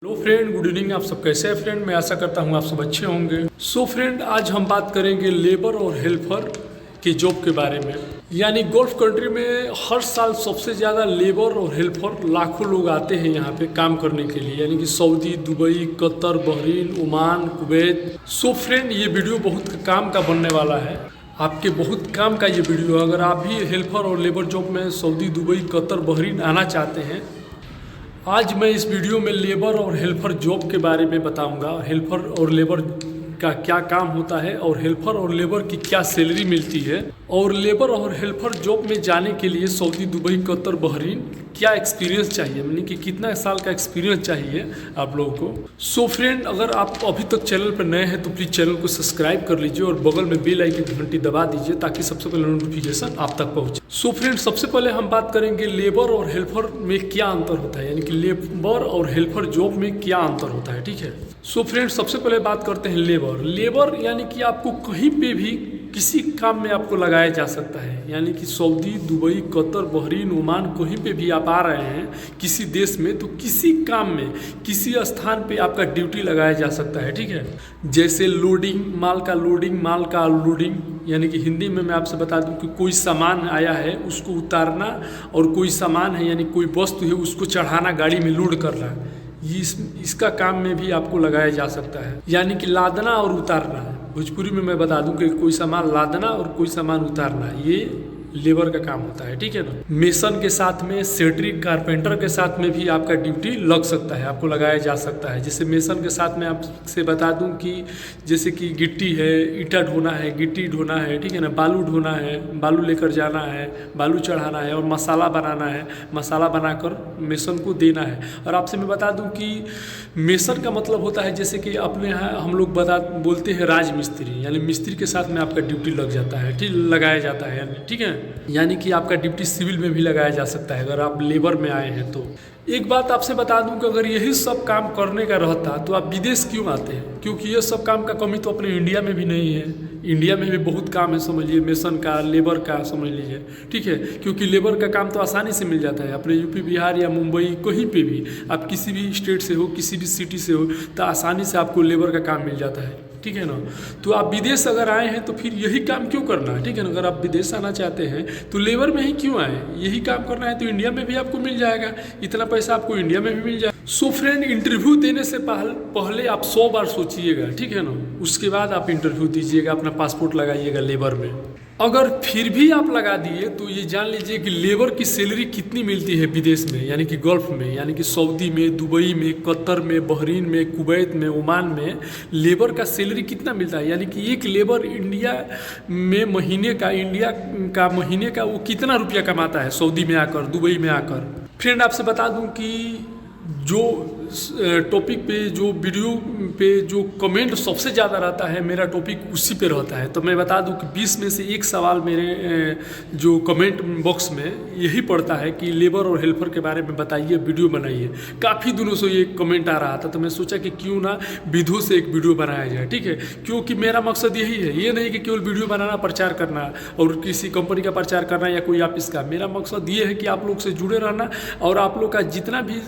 Hello friend, good evening. आप सब कैसे हैं फ्रेंड? मैं आशा करता हूं आप सब अच्छे होंगे। सो फ्रेंड, आज हम बात करेंगे लेबर और हेल्पर की जॉब के बारे में। यानी गल्फ कंट्री में हर साल सबसे ज़्यादा लेबर और हेल्पर लाखों लोग आते हैं यहाँ पे काम करने के लिए, यानी कि Saudi, Dubai, Qatar, Bahrain, Oman, Kuwait. So friend, ये वीडियो बहुत काम का बनने वाला है, आपके बहुत काम का ये वीडियो। अगर आप भी हेल्पर और लेबर जॉब में सऊदी, दुबई, कतर, बहरीन आना चाहते हैं, आज मैं इस वीडियो में लेबर और हेल्पर जॉब के बारे में बताऊंगा। हेल्पर और लेबर का क्या काम होता है और हेल्पर और लेबर की क्या सैलरी मिलती है, और लेबर और हेल्पर जॉब में जाने के लिए सऊदी, दुबई, कतर, बहरीन क्या एक्सपीरियंस चाहिए, यानी कि कितना साल का एक्सपीरियंस चाहिए आप लोगों को। सो फ्रेंड, अगर आप अभी तक चैनल पर नए हैं तो प्लीज़ चैनल को सब्सक्राइब कर लीजिए और बगल में बेल आइकन की घंटी दबा दीजिए ताकि सबसे पहले नोटिफिकेशन आप तक पहुंचे। सो फ्रेंड, सबसे पहले हम बात करेंगे लेबर और हेल्पर में क्या अंतर होता है, यानी कि लेबर और हेल्पर जॉब में क्या अंतर होता है। ठीक है। सो फ्रेंड, सबसे पहले बात करते हैं लेबर यानी कि आपको कहीं पे भी किसी काम में आपको लगाया जा सकता है, यानी कि Saudi, Dubai, Qatar, Bahrain, Oman, कहीं पे भी आप आ रहे हैं किसी देश में, तो किसी काम में किसी स्थान पे आपका ड्यूटी लगाया जा सकता है। ठीक है। जैसे लोडिंग, माल का अनलोडिंग, यानी कि हिंदी में मैं आपसे बता दूं कि कोई सामान आया है उसको उतारना, और कोई सामान है यानी कोई वस्तु है उसको चढ़ाना, गाड़ी में लोड करना, इसका काम में भी आपको लगाया जा सकता है। यानी कि लादना और उतारना, भोजपुरी में मैं बता दूं कि कोई सामान लादना और कोई सामान उतारना, ये लेबर का काम होता है। ठीक है ना। मेसन के साथ में, सेट्रिक, कारपेंटर के साथ में भी आपका ड्यूटी लग सकता है, आपको लगाया जा सकता है। जैसे मेसन के साथ में आपसे बता दूं कि जैसे कि गिट्टी है, ईटा ढोना है, गिट्टी ढोना है, ठीक है ना, बालू ढोना है, बालू लेकर जाना है, बालू चढ़ाना है, और मसाला बनाना है, मसाला बनाकर मेसन को देना है। और आपसे मैं बता दूं कि मेसन का मतलब होता है, जैसे कि अपने यहाँ हम लोग बोलते हैं राजमिस्त्री, यानी मिस्त्री के साथ में आपका ड्यूटी लग जाता है, ठीक, लगाया जाता है, यानी ठीक है। यानी कि आपका ड्यूटी सिविल में भी लगाया जा सकता है अगर आप लेबर में आए हैं तो। एक बात आपसे बता दूं कि अगर यही सब काम करने का रहता तो आप विदेश क्यों आते हैं? क्योंकि ये सब काम का कमी तो अपने इंडिया में भी नहीं है। इंडिया में भी बहुत काम है, समझ लीजिए, मेसन का, लेबर का, समझ लीजिए। ठीक है। क्योंकि लेबर का काम तो आसानी से मिल जाता है अपने यूपी, बिहार या मुंबई, कहीं पे भी आप किसी भी स्टेट से हो, किसी भी सिटी से हो, तो आसानी से आपको लेबर का काम मिल जाता है। ठीक है ना। तो आप विदेश अगर आए हैं तो फिर यही काम क्यों करना है? ठीक है ना। अगर आप विदेश आना चाहते हैं तो लेबर में ही क्यों आए? यही काम करना है तो इंडिया में भी आपको मिल जाएगा, इतना पैसा आपको इंडिया में भी मिल जाएगा। सो फ्रेंड, इंटरव्यू देने से पहले आप 100 बार सोचिएगा, ठीक है ना। उसके बाद आप इंटरव्यू दीजिएगा, अपना पासपोर्ट लगाइएगा लेबर में। अगर फिर भी आप लगा दिए तो ये जान लीजिए कि लेबर की सैलरी कितनी मिलती है विदेश में, यानी कि गल्फ में, यानी कि सऊदी में, दुबई में, कतर में, बहरीन में, कुवैत में, ओमान में लेबर का सैलरी कितना मिलता है। यानी कि एक लेबर इंडिया का महीने का वो कितना रुपया कमाता है सऊदी में आकर, दुबई में आकर। फ्रेंड, आपसे बता दूं कि जो टॉपिक पे, जो वीडियो पे जो कमेंट सबसे ज़्यादा रहता है, मेरा टॉपिक उसी पे रहता है। तो मैं बता दूं कि 20 में से एक सवाल मेरे जो कमेंट बॉक्स में यही पड़ता है कि लेबर और हेल्पर के बारे में बताइए, वीडियो बनाइए। काफ़ी दिनों से ये कमेंट आ रहा था, तो मैं सोचा कि क्यों ना विधु से एक वीडियो बनाया जाए। ठीक है। क्योंकि मेरा मकसद यही है, ये नहीं कि केवल वीडियो बनाना, प्रचार करना और किसी कंपनी का प्रचार करना या कोई ऑफिस का। मेरा मकसद ये है कि आप लोग से जुड़े रहना और आप लोग का जितना भी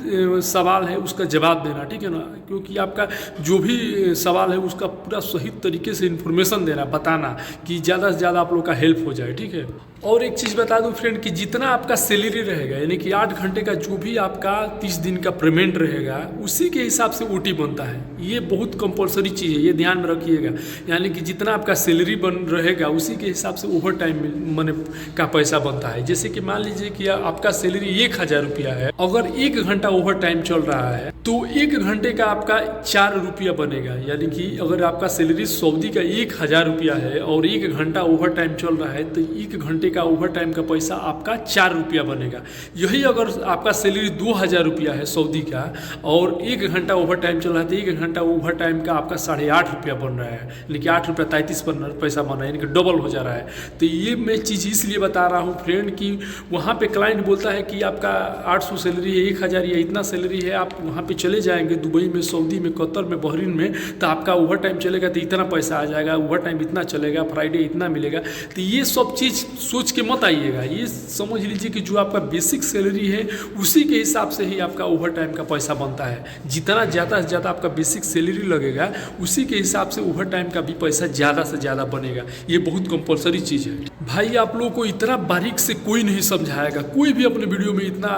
सवाल है उसका जवाब देना। ठीक है ना। क्योंकि आपका जो भी सवाल है उसका पूरा सही तरीके से इन्फॉर्मेशन देना, बताना कि ज़्यादा से ज़्यादा आप लोग का हेल्प हो जाए। ठीक है। और एक चीज़ बता दूं फ्रेंड कि जितना आपका सैलरी रहेगा, यानी कि 8 घंटे का जो भी आपका 30 दिन का पेमेंट रहेगा, उसी के हिसाब से ओटी बनता है। ये बहुत कंपलसरी चीज़ है, ये ध्यान में रखिएगा। यानी कि जितना आपका सैलरी बन रहेगा उसी के हिसाब से ओवर टाइम मने का पैसा बनता है। जैसे कि मान लीजिए कि आपका सैलरी 1000 रुपया है, अगर 1 घंटा ओवर टाइम चल रहा है तो 1 घंटे का आपका 4 रुपया बनेगा। यानी कि अगर आपका सैलरी सऊदी का 1000 रुपया है और 1 घंटा ओवर टाइम चल रहा है तो 1 घंटे का ओवर टाइम का पैसा आपका 4 रुपया बनेगा। यही अगर आपका सैलरी 2000 रुपया है सऊदी का और 1 घंटा ओवर टाइम चल रहा है तो 1 घंटा ओवर टाइम का आपका 8.5 रुपया बन रहा है, यानी कि 8 रुपया 33 पैसा बन रहा है, यानी कि डबल हो जा रहा है। तो ये मैं चीज़ इसलिए बता रहा हूँ फ्रेंड कि वहाँ पे क्लाइंट बोलता है कि आपका 800 सैलरी है, 1000 या इतना सैलरी है, आप वहाँ पे चले जाएंगे दुबई में, सऊदी में, कतर में, बहरीन में, तो आपका ओवर टाइम चलेगा तो इतना पैसा आ जाएगा, ओवर टाइम इतना चलेगा, फ्राइडे इतना मिलेगा। तो ये सब चीज़ सोच के मत आइएगा। ये समझ लीजिए कि जो आपका बेसिक सैलरी है उसी के हिसाब से ही आपका ओवर टाइम का पैसा बनता है। जितना ज़्यादा से ज़्यादा आपका बेसिक सैलरी लगेगा उसी के हिसाब से ओवर टाइम का भी पैसा ज़्यादा से ज़्यादा बनेगा। ये बहुत कंपलसरी चीज़ है भाई। आप लोगों को इतना बारीक से कोई नहीं समझाएगा, कोई भी अपने वीडियो में इतना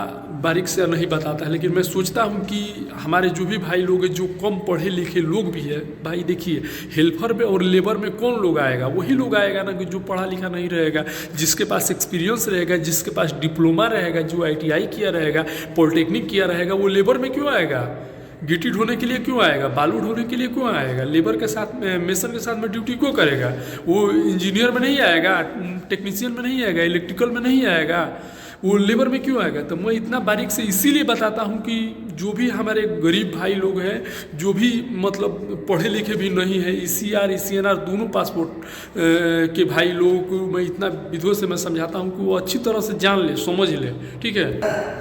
बारीक से नहीं बताता है। लेकिन मैं सोचता हूँ कि हमारे जो भी भाई लोग हैं, जो कम पढ़े लिखे लोग भी है भाई, देखिए हेल्पर में और लेबर में कौन लोग आएगा? वही लोग आएगा ना कि जो पढ़ा लिखा नहीं रहेगा, जिसके पास एक्सपीरियंस रहेगा, जिसके पास डिप्लोमा रहेगा, जो ITI किया रहेगा, पॉलिटेक्निक किया रहेगा, वो लेबर में क्यों आएगा? गिट्टी ढोने के लिए क्यों आएगा? बालू ढोने के लिए क्यों आएगा? लेबर के साथ में, मेसन के साथ में ड्यूटी क्यों करेगा? वो इंजीनियर में नहीं आएगा, टेक्नीशियन में नहीं आएगा, इलेक्ट्रिकल में नहीं आएगा, वो लेबर में क्यों आएगा? तो मैं इतना बारीक से इसीलिए बताता हूँ कि जो भी हमारे गरीब भाई लोग हैं, जो भी मतलब पढ़े लिखे भी नहीं है, ECR ECNR दोनों पासपोर्ट के भाई लोगों को मैं इतना विधो से मैं समझाता हूँ कि वो अच्छी तरह से जान ले, समझ ले, ठीक है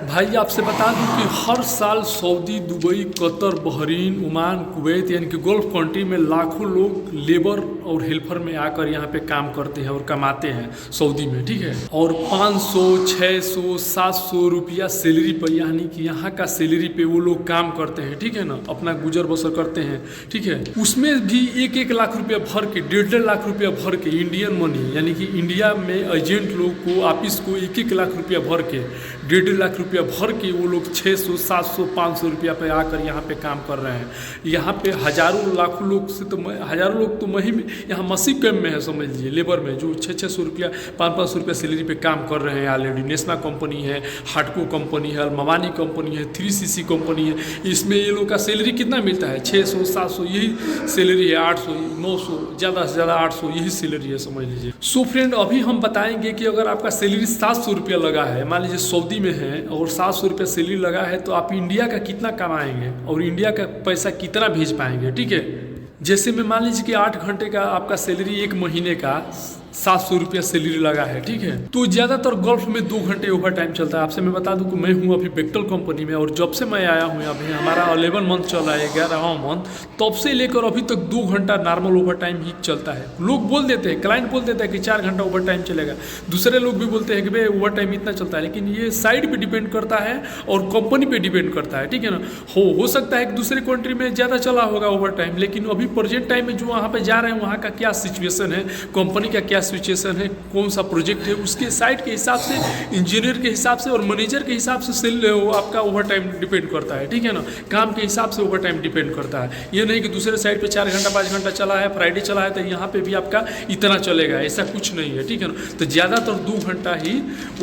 भाई। आपसे बता दूँ कि हर साल Saudi, Dubai, Qatar, Bahrain, Oman, Kuwait यानी कि गल्फ कंट्री में लाखों लोग लेबर और हेल्पर में आकर यहाँ पे काम करते हैं और कमाते हैं सऊदी में, ठीक है। और 500, 600, 700 रुपया सैलरी पर, यानी कि यहाँ का सैलरी पे वो लोग काम करते हैं, ठीक है ना, अपना गुजर बसर करते हैं, ठीक है। उसमें भी 1-1 लाख रुपया भर के, 1.5 लाख रुपया भर के इंडियन मनी, यानी कि इंडिया में एजेंट लोग को, ऑफिस को 1-1 लाख रुपया भर के, 1.5 लाख रुपया भर के वो लोग 600, 700, 500 रुपया पे आकर यहाँ पे काम कर रहे हैं। यहाँ पे हज़ारों लाखों लोग से तो हज़ारों लोग तो वहीं में यहाँ मसी कम में है, समझ लीजिए, लेबर में जो 600 रुपया, 500 रुपया सैलरी पे काम कर रहे हैं ऑलरेडी। नेस्मा कंपनी है, हाटको कंपनी है, मवानी कंपनी है, 3CC कंपनी है, इसमें ये लोग का सैलरी कितना मिलता है? 600, 700 यही सैलरी है, 800, 900, ज़्यादा से ज़्यादा 800 यही सैलरी है, समझ लीजिए। सो फ्रेंड, अभी हम बताएंगे कि अगर आपका सैलरी 700 रुपया लगा है, मान लीजिए सऊदी में है और 700 रुपया सैलरी लगा है, तो आप इंडिया का कितना कमाएंगे और इंडिया का पैसा कितना भेज पाएंगे, ठीक है। जैसे मैं मान लीजिए कि 8 घंटे का आपका सैलरी, 1 महीने का 700 रुपया सैलरी लगा है, ठीक है। तो ज़्यादातर गल्फ में 2 घंटे ओवर टाइम चलता है। आपसे मैं बता दूं कि मैं हूं अभी बेक्टल कंपनी में, और जब से मैं आया हूं अभी हमारा 11 मंथ चल रहा है, 11वां मंथ, तब से लेकर अभी तक 2 घंटा नॉर्मल ओवर टाइम ही चलता है। लोग बोल देते हैं, क्लाइंट बोल देता है कि 4 घंटा ओवर टाइम चलेगा, दूसरे लोग भी बोलते हैं कि भाई ओवर टाइम इतना चलता है, लेकिन ये साइड पर डिपेंड करता है और कंपनी पर डिपेंड करता है, ठीक है ना। हो सकता है कि दूसरे कंट्री में ज़्यादा चला होगा ओवर टाइम, लेकिन अभी प्रेजेंट टाइम में जो वहाँ पर जा रहे हैं वहाँ का क्या सिचुएशन है, कंपनी का क्या सिचुएशन है, कौन सा प्रोजेक्ट है, उसके साइट के हिसाब से, इंजीनियर के हिसाब से और मैनेजर के हिसाब से आपका ओवर टाइम डिपेंड करता है, ठीक है ना। काम के हिसाब से ओवर टाइम डिपेंड करता है। ये नहीं कि दूसरे साइड पे 4 घंटा 5 घंटा चला है, फ्राइडे चला है, तो यहाँ पे भी आपका इतना चलेगा, ऐसा कुछ नहीं है, ठीक है ना। तो ज़्यादातर 2 घंटा ही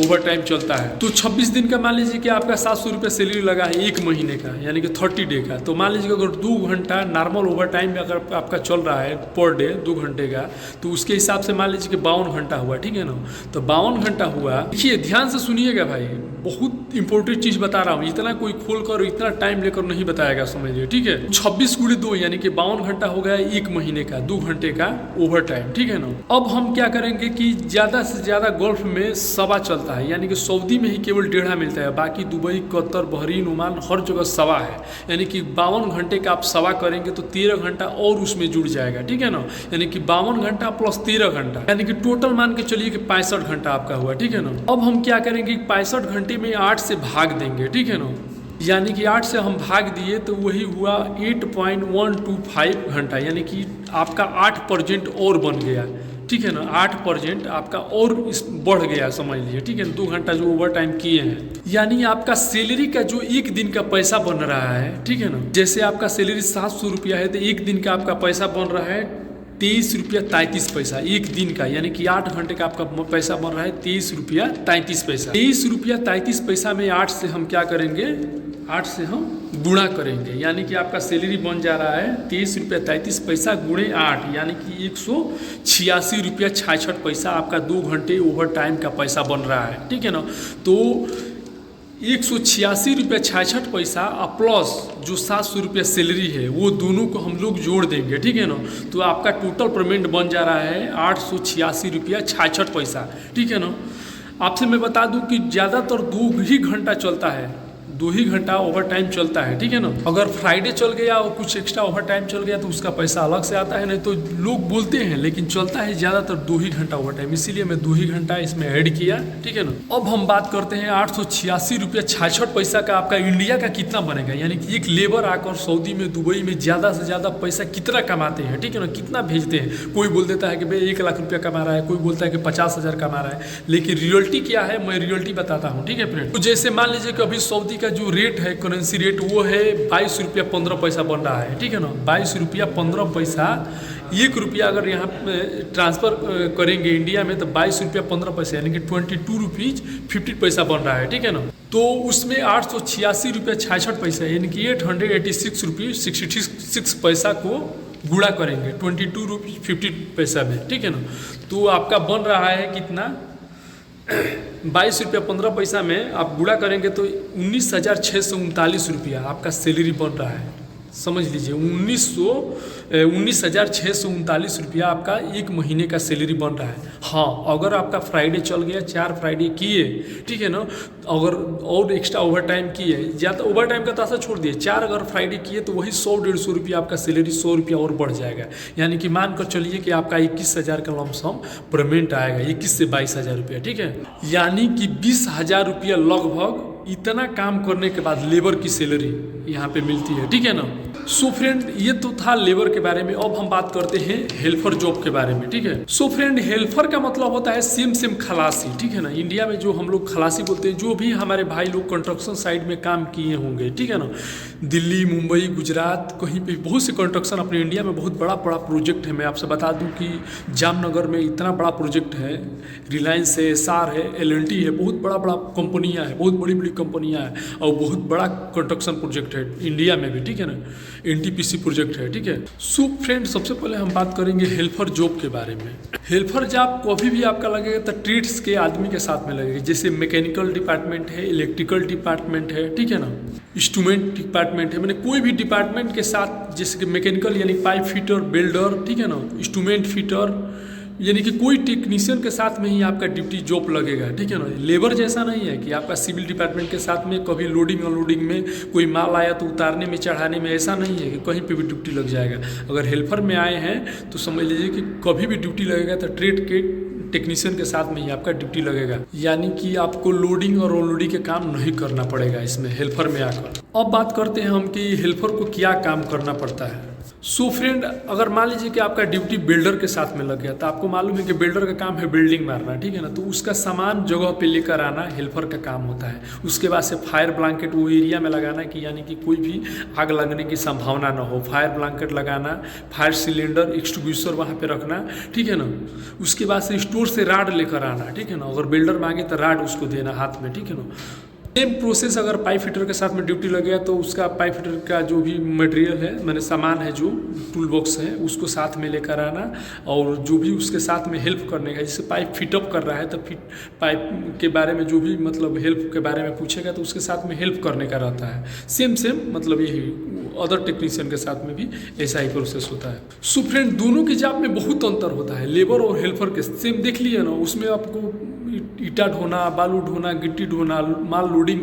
ओवर टाइम चलता है। तो 26 दिन का मान लीजिए कि आपका 700 रुपये सैलरी लगा है 1 महीने का, यानी कि 30 डे का। तो मान लीजिए अगर 2 घंटा नॉर्मल ओवर टाइम में अगर आपका चल रहा है पर डे 2 घंटे का, तो उसके हिसाब से मान लीजिए कि 52 घंटा हुआ, ठीक है ना। तो 52 घंटा हुआ। देखिए ध्यान से सुनिएगा भाई, बहुत इंपॉर्टेंट चीज़ बता रहा हूँ, इतना कोई खोल कर इतना टाइम लेकर नहीं बताएगा, समझिए, ठीक है। 26 × 2 यानी कि 52 घंटा हो गया 1 महीने का, 2 घंटे का ओवर टाइम, ठीक है ना। अब हम क्या करेंगे कि ज़्यादा से ज़्यादा गल्फ में सवा चलता है, यानी कि सऊदी में ही केवल 1.5 मिलता है, बाकी दुबई, कतर, बहरीन, ओमान हर जगह सवा है। यानी कि 52 घंटे का आप सवा करेंगे तो 13 घंटा और उसमें जुड़ जाएगा, ठीक है ना। यानी कि 52 घंटा प्लस 13 घंटा, यानी कि टोटल मान के चलिए कि 65 घंटा आपका हुआ, ठीक है ना। अब हम क्या करेंगे, 65 घंटे में 8 से भाग देंगे, ठीक है ना। यानी कि 8 से हम भाग दिए तो वही हुआ 8.125 घंटा, यानी कि आपका 8% और बन गया, ठीक है ना। 8% आपका और बढ़ गया, समझ लीजिए, ठीक है ना। 2 घंटा जो ओवर टाइम किए हैं, यानी आपका सैलरी का जो 1 दिन का पैसा बन रहा है, ठीक है ना। जैसे आपका सैलरी 700 रुपया है तो 1 दिन का आपका पैसा बन रहा है 23 रुपया 33 पैसा 1 दिन का, यानी कि 8 घंटे का आपका पैसा बन रहा है 23 रुपया 33 पैसा। 23 रुपया 33 पैसा में 8 से हम क्या करेंगे, 8 से हम गुणा करेंगे, यानी कि आपका सैलरी बन जा रहा है 23 रुपया 33 पैसा गुणे 8, यानी कि 186 रुपया 66 पैसा आपका 2 घंटे ओवर टाइम का पैसा बन रहा है, ठीक है ना। तो 186 रुपया 66 पैसा प्लस जो 700 रुपया सैलरी है, वो दोनों को हम लोग जोड़ देंगे, ठीक है ना। तो आपका टोटल पेमेंट बन जा रहा है 886 रुपया 66 पैसा, ठीक है ना। आपसे मैं बता दूं कि ज़्यादातर 2 ही घंटा चलता है, 2 ही घंटा ओवर टाइम चलता है, ठीक है ना। अगर फ्राइडे चल गया और कुछ एक्स्ट्रा ओवर टाइम चल गया तो उसका पैसा अलग से आता है, नहीं तो लोग बोलते हैं लेकिन चलता है ज़्यादातर 2 ही घंटा ओवर टाइम, इसीलिए मैं 2 ही घंटा इसमें ऐड किया, ठीक है ना। अब हम बात करते हैं 886 रुपया 66 पैसा का आपका इंडिया का कितना बनेगा, यानी कि एक लेबर आकर सऊदी में, दुबई में ज़्यादा से ज़्यादा पैसा कितना कमाते हैं, ठीक है ना, कितना भेजते हैं। कोई बोल देता है कि भाई 1 लाख रुपया कमा रहा है, कोई बोलता है कि 50,000 कमा रहा है, लेकिन रियलिटी क्या है मैं रियलिटी बताता हूँ, ठीक है फ्रेंड। तो जैसे मान लीजिए कि अभी सऊदी का जो रेट है, करेंसी रेट, वो है 22 रुपया 15 पैसा बन रहा है, ठीक है ना। 22 रुपया 15 पैसा, 1 रुपया अगर यहाँ ट्रांसफ़र करेंगे इंडिया में तो 22 रुपया 15 पैसा यानी कि 22 रुपीज़ 50 पैसा बन रहा है, ठीक है ना। तो उसमें 886 रुपया 66 पैसा यानी कि 886 रुपीज़ 66 पैसा को गुणा करेंगे 22 रुपीज़ 50 पैसा में, ठीक है ना। तो आपका बन रहा है कितना, 22 रुपया 15 पैसा में आप गुणा करेंगे तो 19,639 रुपया आपका सैलरी बन रहा है। समझ लीजिए 19,639 रुपया आपका 1 महीने का सैलरी बन रहा है। हाँ, अगर आपका फ्राइडे चल गया, 4 फ्राइडे किए, ठीक है ना, अगर और एक्स्ट्रा ओवर टाइम किए, ज़्यादा ओवर टाइम का तासा छोड़ दिए, 4 अगर फ्राइडे किए तो वही 100-150 रुपया आपका सैलरी 100 रुपया और बढ़ जाएगा। यानी कि मान कर चलिए कि आपका 21,000 का लमसम पेमेंट आएगा, 21 से 22,000 रुपया, ठीक है। यानी कि 20,000 रुपया लगभग इतना काम करने के बाद लेबर की सैलरी यहाँ पे मिलती है, ठीक है ना। सो फ्रेंड, ये तो था लेबर के बारे में। अब हम बात करते हैं हेल्पर जॉब के बारे में, ठीक है। सो फ्रेंड, हेल्पर का मतलब होता है सेम खलासी, ठीक है ना। इंडिया में जो हम लोग खलासी बोलते हैं, जो भी हमारे भाई लोग कंस्ट्रक्शन साइड में काम किए होंगे, ठीक है ना, दिल्ली, मुंबई, गुजरात, कहीं पे बहुत से कंस्ट्रक्शन, अपने इंडिया में बहुत बड़ा प्रोजेक्ट है। मैं आपसे बता दूं कि जामनगर में इतना बड़ा प्रोजेक्ट है, रिलायंस है, एस्सार है, L&T है, बहुत बड़ा कंपनियाँ हैं, बहुत बड़ी कंपनियाँ हैं और बहुत बड़ा कंस्ट्रक्शन प्रोजेक्ट है इंडिया में भी, ठीक है ना। NTPC प्रोजेक्ट है, ठीक है। सो फ्रेंड, सबसे पहले हम बात करेंगे हेल्पर जॉब के बारे में। हेल्पर जॉब कभी भी आपका लगेगा तो ट्रेड्स के आदमी के साथ में लगेगा, जैसे मैकेनिकल डिपार्टमेंट है, इलेक्ट्रिकल डिपार्टमेंट है, ठीक है ना, इंस्ट्रूमेंट डिपार्टमेंट है, मैंने कोई भी डिपार्टमेंट के साथ, जैसे कि मैकेनिकल यानी पाइप फिटर, बिल्डर, ठीक है ना, इंस्ट्रूमेंट फिटर, यानी कि कोई टेक्नीशियन के साथ में ही आपका ड्यूटी जॉब लगेगा, ठीक है ना। लेबर जैसा नहीं है कि आपका सिविल डिपार्टमेंट के साथ में कभी लोडिंग अनलोडिंग में कोई माल आया तो उतारने में, चढ़ाने में, ऐसा नहीं है कि कहीं पे भी ड्यूटी लग जाएगा। अगर हेल्पर में आए हैं तो समझ लीजिए कि कभी भी ड्यूटी लगेगा तो ट्रेड के टेक्नीशियन के साथ में ही आपका ड्यूटी लगेगा, यानी कि आपको लोडिंग और अनलोडिंग के काम नहीं करना पड़ेगा इसमें हेल्पर में आकर। अब बात करते हैं हम कि हेल्पर को क्या काम करना पड़ता है। सो फ्रेंड, अगर मान लीजिए कि आपका ड्यूटी बिल्डर के साथ में लग गया, तो आपको मालूम है कि बिल्डर का काम है बिल्डिंग मारना, ठीक है ना, तो उसका सामान जगह पे लेकर आना हेल्पर का काम होता है। उसके बाद से फायर ब्लैंकेट वो एरिया में लगाना कि यानी कि कोई भी आग लगने की संभावना ना हो, फायर ब्लैंकेट लगाना, फायर सिलेंडर, एक्सटिंग्विशर वहाँ पे रखना, ठीक है ना। उसके बाद से स्टोर से राड लेकर आना, ठीक है ना, अगर बिल्डर मांगे तो राड उसको देना हाथ में, ठीक है ना। सेम प्रोसेस अगर पाइप फिटर के साथ में ड्यूटी लग गया तो उसका पाइप फिटर का जो भी मटेरियल है, मैंने सामान है, जो टूल बॉक्स है, उसको साथ में लेकर आना और जो भी उसके साथ में हेल्प करने का, जैसे पाइप फिटअप कर रहा है तो पाइप के बारे में जो भी मतलब हेल्प के बारे में पूछेगा तो उसके साथ में हेल्प करने का रहता है। सेम मतलब यही अदर टेक्नीशियन के साथ में भी ऐसा ही प्रोसेस होता है। सो फ्रेंड, दोनों की जॉब में बहुत अंतर होता है, लेबर और हेल्पर के। सेम देख लिए ना, उसमें आपको ईटा ढोना, बालू ढोना, गिट्टी ढोना, माल लोडिंग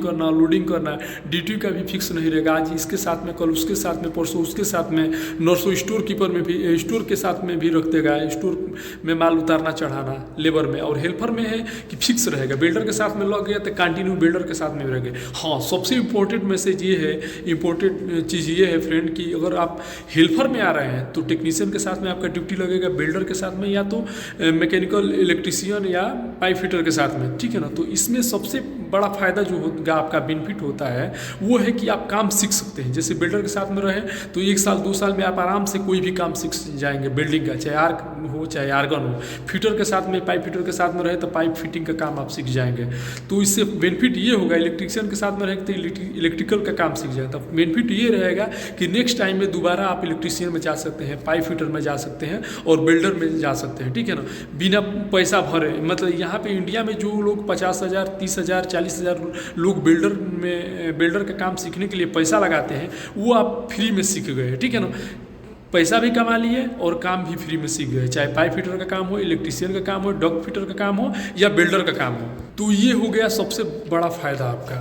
करना, ड्यूटी का भी फिक्स नहीं रहेगा, आज इसके साथ में, कल उसके साथ में, परसों उसके साथ में, नर्सों स्टोर कीपर में भी, स्टोर के साथ में भी रख देगा, स्टोर में माल उतारना चढ़ाना लेबर में। और हेल्पर में है कि फिक्स रहेगा, बिल्डर के साथ में लग गया तो कंटिन्यू बिल्डर के साथ में रहेगा। हाँ, सबसे इम्पोर्टेंट मैसेज ये है, इम्पोर्टेंट चीज़ ये है फ्रेंड कि अगर आप हेल्पर में आ रहे हैं तो टेक्नीशियन के साथ में आपका ड्यूटी लगेगा, बिल्डर के साथ में, या तो मैकेनिकल इलेक्ट्रीशियन या पाइप फिटर के साथ में, ठीक है ना। तो इसमें सबसे बड़ा फायदा जो होगा, आपका बेनिफिट होता है, वो है कि आप काम सीख सकते हैं। जैसे बिल्डर के साथ में रहे तो 1 साल 2 साल में आप आराम से कोई भी काम सीख जाएंगे बिल्डिंग का, चाहे आर्क हो चाहे आर्गन हो। फिटर के साथ में, पाइप फिटर के साथ में रहे तो पाइप फिटिंग का काम आप सीख जाएंगे। तो इससे बेनिफिट ये होगा, इलेक्ट्रीशियन के साथ में रहे तो इलेक्ट्रिकल का काम सीख जाएगा। तो बेनिफिट ये रहेगा कि नेक्स्ट टाइम में दोबारा आप इलेक्ट्रीशियन में जा सकते हैं, पाइप फिटर में जा सकते हैं और बिल्डर में जा सकते हैं, ठीक है ना, बिना पैसा भरे। मतलब यहाँ पे इंडिया में जो लोग 50,000, 30,000, 40,000 लोग बिल्डर का काम सीखने के लिए पैसा लगाते हैं, वो आप फ्री में सीख गए, ठीक है ना। पैसा भी कमा लिए और काम भी फ्री में सीख गए, चाहे पाइप फिटर का काम हो, इलेक्ट्रीशियन का काम हो, डॉग फिटर का काम हो या बिल्डर का काम हो। तो ये हो गया सबसे बड़ा फायदा आपका।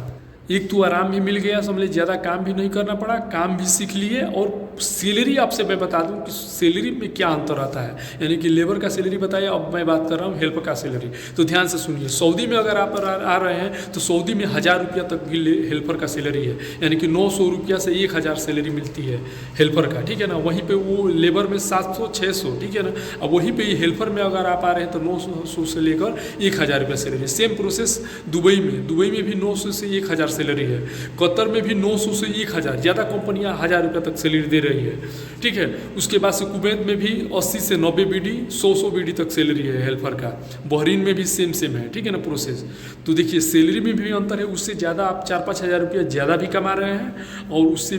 एक तो आराम भी मिल गया, समझ लीजिए ज़्यादा काम भी नहीं करना पड़ा, काम भी सीख लिए। और सैलरी आपसे मैं बता दूं कि सैलरी में क्या अंतर आता है, यानी कि लेबर का सैलरी बताइए, अब मैं बात कर रहा हूँ हेल्पर का सैलरी। तो ध्यान से सुनिए, सऊदी में अगर आप आ रहे हैं तो सऊदी में 1000 रुपया तक भी हेल्पर का सैलरी है, यानी कि 900 रुपया से 1000 सैलरी मिलती है हेल्पर का, ठीक है ना। वहीं पर वो लेबर में 700-600, ठीक है ना। अब वहीं पर हेल्पर में अगर आप आ रहे हैं तो 900 से लेकर 1000 रुपया सैलरी। सेम प्रोसेस दुबई में भी 900 से 1000 सैलरी है। कतर में भी 900 से 1000, ज़्यादा कंपनियां 1000 रुपये तक सैलरी दे रही है, ठीक है। उसके बाद से कुवैत में भी 80 से 90 बीडी, 100 बीडी तक सैलरी है हेल्पर का। बहरीन में भी सेम है, ठीक है ना प्रोसेस। तो देखिए सैलरी में भी अंतर है, उससे ज़्यादा आप 4-5 हज़ार रुपया ज़्यादा भी कमा रहे हैं और उससे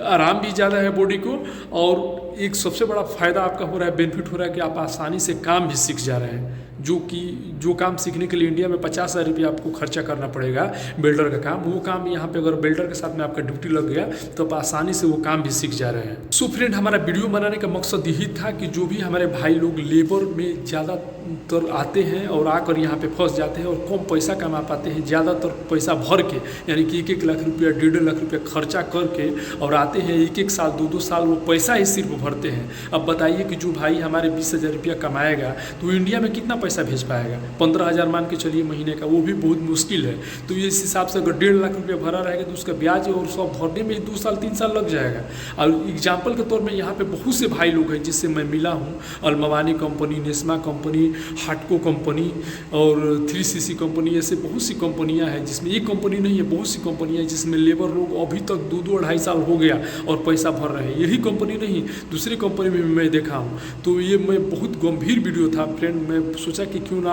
आराम भी ज़्यादा है बॉडी को। और एक सबसे बड़ा फ़ायदा आपका हो रहा है, बेनिफिट हो रहा है कि आप आसानी से काम भी सीख जा रहे हैं, जो काम सीखने के लिए इंडिया में 50,000 रुपया आपको खर्चा करना पड़ेगा बिल्डर का काम, वो काम यहाँ पे अगर बिल्डर के साथ में आपका ड्यूटी लग गया तो आप आसानी से वो काम भी सीख जा रहे हैं। सो फ्रेंड, हमारा वीडियो बनाने का मकसद यही था कि जो भी हमारे भाई लोग लेबर में ज़्यादातर आते हैं और आकर यहाँ पे फंस जाते हैं और कम पैसा कमा पाते हैं, ज़्यादातर पैसा भर के, यानी कि 1-1 लाख रुपया 1.5 लाख रुपया खर्चा करके और आते हैं 1-1 साल 2-2 साल वो पैसा ही सिर्फ भरते हैं। अब बताइए कि जो भाई हमारे 20,000 रुपया कमाएगा तो इंडिया में कितना पैसा भेज पाएगा? 15,000 मान के चलिए महीने का, वो भी बहुत मुश्किल है। तो इस हिसाब से अगर 1.5 लाख रुपया भरा रहेगा तो उसका ब्याज और सब भरने में 2 साल 3 साल लग जाएगा। और एग्जाम्पल के तौर में यहाँ पे बहुत से भाई लोग हैं जिससे मैं मिला हूँ, अलमवानी कंपनी, नेस्मा कंपनी, हाटको कंपनी और 3CC कंपनी, ऐसे बहुत सी कंपनियाँ हैं जिसमें एक कंपनी नहीं है, बहुत सी कंपनियाँ हैं जिसमें लेबर लोग अभी तक 2-2-2.5 साल हो गया और पैसा भर रहे हैं। यही कंपनी नहीं, दूसरी कंपनी में मैं देखा हूँ। तो ये मैं बहुत गंभीर वीडियो था फ्रेंड, मैं सोचा कि क्यों ना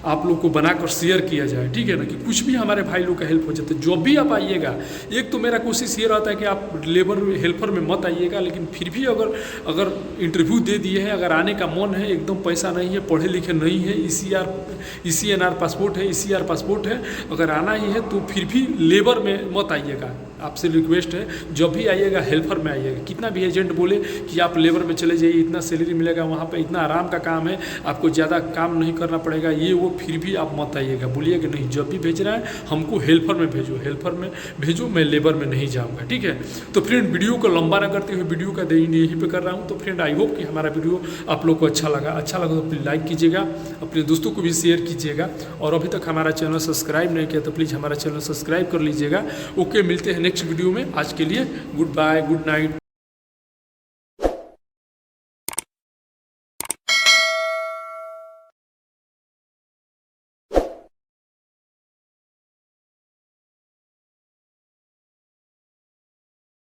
आप लोग को बनाकर शेयर किया जाए, ठीक है ना, कि कुछ भी हमारे भाई लोग का हेल्प हो जाता है। जो भी आप आइएगा, एक तो मेरा कोशिश ये रहता है कि आप लेबर हेल्पर में मत आइएगा, लेकिन फिर भी अगर इंटरव्यू दे दिए हैं, अगर आने का मन है, एकदम पैसा नहीं है, पढ़े लिखे नहीं है, ECNR पासपोर्ट है, ECR पासपोर्ट है, अगर आना ही है तो फिर भी लेबर में मत आइएगा। आपसे रिक्वेस्ट है, जब भी आइएगा हेल्पर में आइएगा। कितना भी एजेंट बोले कि आप लेबर में चले जाइए, इतना सैलरी मिलेगा, वहाँ पे इतना आराम का काम है, आपको ज़्यादा काम नहीं करना पड़ेगा, ये वो, फिर भी आप मत आइएगा। बोलिए कि नहीं, जब भी भेज रहा है हमको हेल्पर में भेजो, हेल्पर में भेजो, मैं लेबर में नहीं जाऊँगा, ठीक है। तो फ्रेंड, वीडियो को लंबा ना करते हुए वीडियो का यहीं पर कर रहा हूँ। तो फ्रेंड, आई होप कि हमारा वीडियो आप लोग को अच्छा लगा तो प्लीज़ लाइक कीजिएगा, अपने दोस्तों को भी शेयर कीजिएगा, और अभी तक हमारा चैनल सब्सक्राइब नहीं किया तो प्लीज़ हमारा चैनल सब्सक्राइब कर लीजिएगा। ओके, मिलते हैं नेक्स्ट वीडियो में। आज के लिए गुड बाय, गुड नाइट।